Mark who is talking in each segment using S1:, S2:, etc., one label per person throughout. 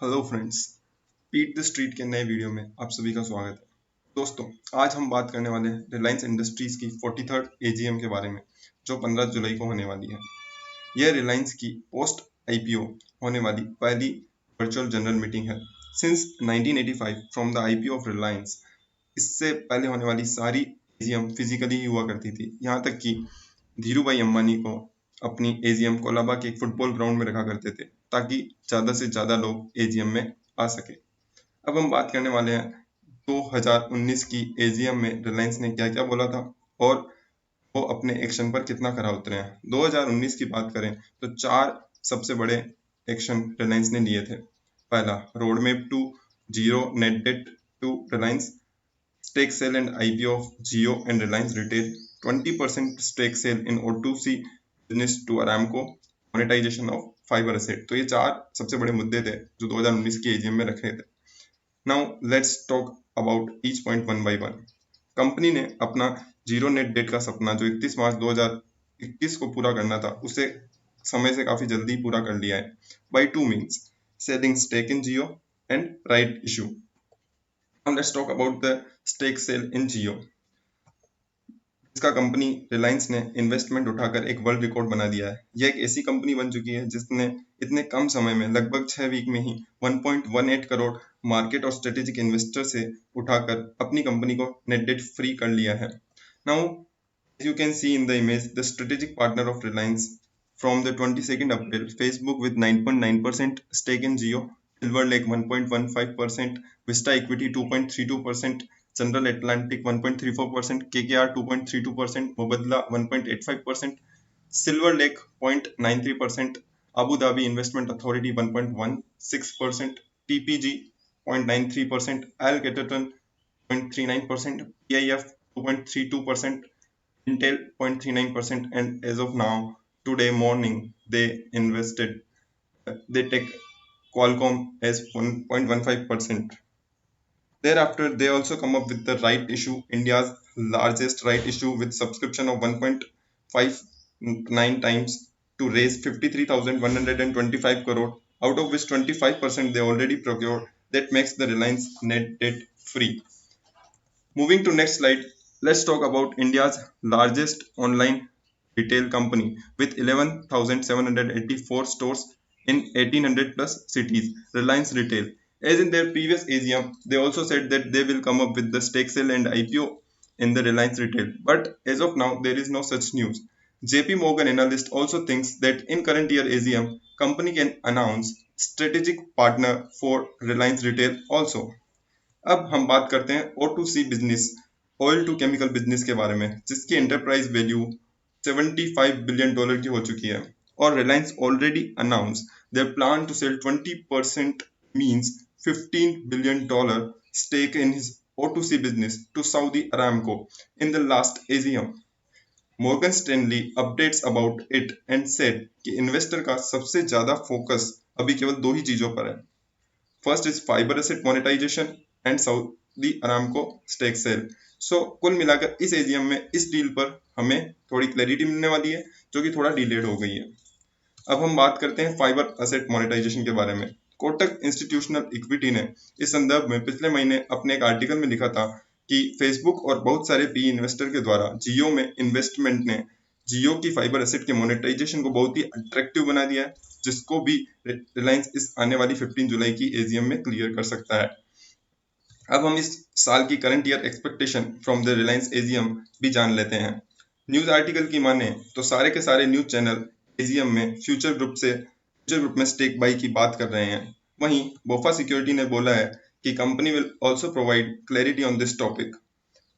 S1: Hello friends, पीट the street के नए वीडियो में आप सभी का स्वागत है। दोस्तों, आज हम बात करने वाले हैं रिलायंस इंडस्ट्रीज की 43rd एजीएम के बारे में, जो 15 जुलाई को होने वाली है। यह रिलायंस की पोस्ट आईपीओ होने वाली पहली वर्चुअल जनरल मीटिंग है since 1985 from the IPO of Reliance. इससे पहले होने वाली सारी एजीएम फिजिकली ही हुआ करती थी, यहाँ तक कि धीरू भाई अंबानी को अपनी एजीएम कोलाबा के एक फुटबॉल ग्राउंड में रखा करते थे ताकि ज़्यादा से ज़्यादा लोग एजीएम में आ सके। अब हम बात करने वाले हैं 2019 की एजीएम में रिलायंस ने क्या क्या बोला था और वो अपने एक्शन पर कितना खरा उतरे हैं। 2019 की बात करें तो 4 सबसे बड़े एक्शन रिलायंस ने लिए थे। पहला, road map to zero net debt to Reliance, stake sale and IPO of Jio and Reliance Retail, 20% stake sale in O2C business to Aramco, monetization of fiber asset। तो ये 4 सबसे बड़े मुद्दे थे जो 2019 की एजीएम में रखे थे। Now let's talk about each point one by one. Company ने अपना जीरो नेट डेट का सपना जो 31 मार्च 2021 को पूरा करना था, उसे समय से काफी जल्दी पूरा कर लिया है by two means, selling stake in Jio and right issue. Now let's talk about the stake sale in Jio। इसका कंपनी रिलायंस ने इन्वेस्टमेंट उठाकर एक वर्ल्ड रिकॉर्ड बना दिया है। यह एक ऐसी कंपनी बन चुकी है जिसने इतने कम समय में लगभग 6 वीक में ही 1.18 करोड़ मार्केट और स्ट्रेटेजिक इन्वेस्टर से उठाकर अपनी कंपनी को नेट डेट फ्री कर लिया है। Now as you can see in the image, the strategic partner of Reliance from the 22nd April, Facebook with 9.9% stake in Jio, Silver Lake 1.15%, Vista Equity 2.32%, General Atlantic 1.34%, KKR 2.32%, Mubadala 1.85%, Silver Lake 0.93%, Abu Dhabi Investment Authority 1.16%, TPG 0.93%, Al Caterton 0.39%, PIF 2.32%, Intel 0.39%, and as of now, today morning, they take Qualcomm as 1.15%. Thereafter, they also come up with the right issue, India's largest right issue with subscription of 1.59 times to raise 53,125 crore, out of which 25% they already procured. That makes the Reliance net debt free. Moving to next slide, let's talk about India's largest online retail company with 11,784 stores in 1800 plus cities, Reliance Retail. As in their previous AGM, they also said that they will come up with the stake sale and IPO in the Reliance Retail. But as of now, there is no such news. JP Morgan analyst also thinks that in current year AGM, company can announce strategic partner for Reliance Retail also. अब हम बात करते हैं O2C business, oil to chemical business के बारे में, जिसकी enterprise value $75 billion की हो चुकी है और Reliance already announce their plan to sell 20% means $15 billion stake in his O2C business to Saudi Aramco in the last AGM. Morgan Stanley updates about it and said कि इन्वेस्टर का सबसे ज्यादा focus अभी केवल दो ही चीजों पर है। First is fibre asset monetisation and Saudi Aramco stake sale. So कुल मिलाकर इस एजीएम में इस डील पर हमें थोड़ी क्लैरिटी मिलने वाली है, जो कि थोड़ा डिलेड हो गई है। अब हम बात करते हैं फाइबर एसेट मोनेटाइजेशन के बारे में। कोटक इंस्टीट्यूशनल इक्विटी ने इस संदर्भ में पिछले महीने अपने एक आर्टिकल में लिखा था कि फेसबुक और बहुत सारे पी इन्वेस्टर के द्वारा जियो में इन्वेस्टमेंट ने जियो की फाइबर एसेट के मोनेटाइजेशन को बहुत ही अट्रैक्टिव बना दिया है, जिसको भी रिलायंस इस आने वाली 15 जुलाई की एजीएम में क्लियर कर सकता है। अब हम इस साल की current year expectation from the Reliance AGM भी जान लेते हैं। न्यूज आर्टिकल की माने तो सारे के सारे न्यूज चैनल एजीएम में फ्यूचर ग्रुप में स्टेक बाई की बात कर रहे हैं। वहीं बोफा सिक्योरिटी ने बोला है कि company will also provide clarity on this topic.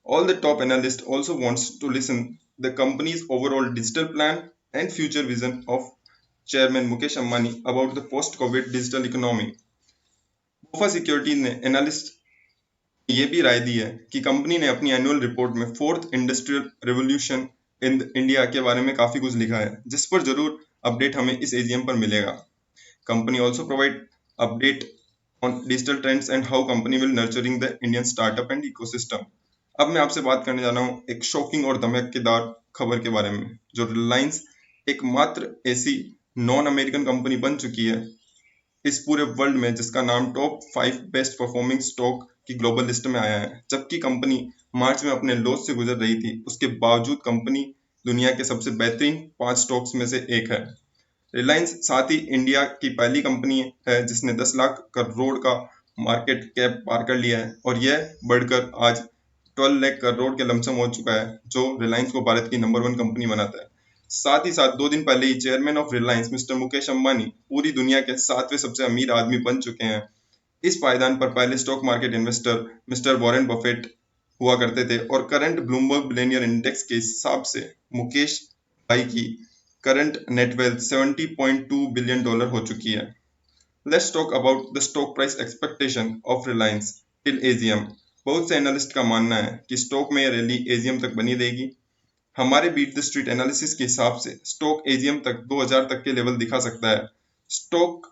S1: All the top analysts also wants to listen the company's overall digital plan and future vision of Chairman Mukesh Ambani about the post-COVID digital economy. बोफा security ने analyst ये भी राय दी है कि company ने अपनी annual report में fourth industrial revolution in India के बारे में काफी कुछ लिखा है, जिस पर जरूर अपडेट हमें इस एजीएम पर मिलेगा। Company also provide update on digital trends and how company will nurturing the Indian startup and ecosystem. अब मैं आपसे बात करने जा रहा हूँ एक शॉकिंग और धमाकेदार खबर के बारे में, जो रिलायंस एकमात्र ऐसी नॉन अमेरिकन कंपनी बन चुकी है इस पूरे वर्ल्ड में जिसका नाम टॉप 5 बेस्ट परफॉर्मिंग स्टॉक की ग्लोबल लिस्ट में आया है। जबकि कंपनी मार्च में अपने लॉस से गुजर रही थी, उसके बावजूद कंपनी दुनिया के सबसे बेहतरीन 5 स्टॉक्स में से एक है। रिलायंस साथ ही इंडिया की पहली कंपनी है जिसने 10 लाख करोड़ का मार्केट कैप पार कर लिया है, और यह बढ़कर आज 12 लाख करोड़ के लमसम हो चुका है, जो रिलायंस को भारत की नंबर 1 कंपनी बनाता है। साथ ही साथ 2 दिन पहले ही chairman of Reliance mister Mukesh Ambani पूरी दुनिया के 7वें सबसे अमीर आदमी बन चुके हैं। इस पायदान पर पहले stock market investor mister Warren Buffett हुआ करते थे, और करंट ब्लूमबर्ग बिलियनियर इंडेक्स के हिसाब से मुकेश भाई की करंट नेट वेल्थ $70.2 बिलियन हो चुकी है। Let's talk about the stock price expectation of Reliance till AGM. बहुत से एनालिस्ट का मानना है कि स्टॉक में यह रैली एजीएम तक बनी रहेगी। हमारे बीट द स्ट्रीट एनालिसिस के हिसाब से स्टॉक एजीएम तक 2000 तक के लेवल दिखा सकता है। स्टॉक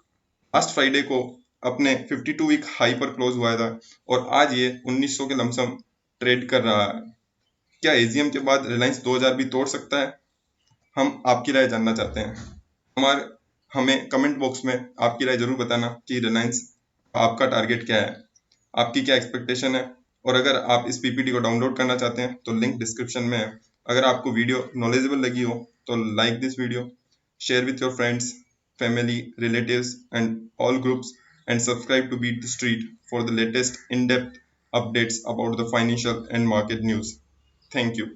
S1: लास्ट फ्राइडे को अपने 52 वीक हाई पर क्लोज हुआ था, और आज ये 1900 के लमसम ट्रेड कर रहा है। क्या एजीएम के बाद रिलायंस 2000 भी तोड़ सकता है? हम आपकी राय जानना चाहते हैं। हमारे हमें कमेंट बॉक्स में आपकी राय जरूर बताना कि रिलायंस आपका टारगेट क्या है, आपकी क्या एक्सपेक्टेशन है। और अगर आप इस पीपीटी को डाउनलोड करना चाहते हैं तो लिंक डिस्क्रिप्शन में है। अगर आपको वीडियो नॉलेजेबल लगी हो तो like this video, share with your friends, family, relatives, and all groups, and subscribe to Beat the Street for the latest in depth updates about the financial and market news. Thank you.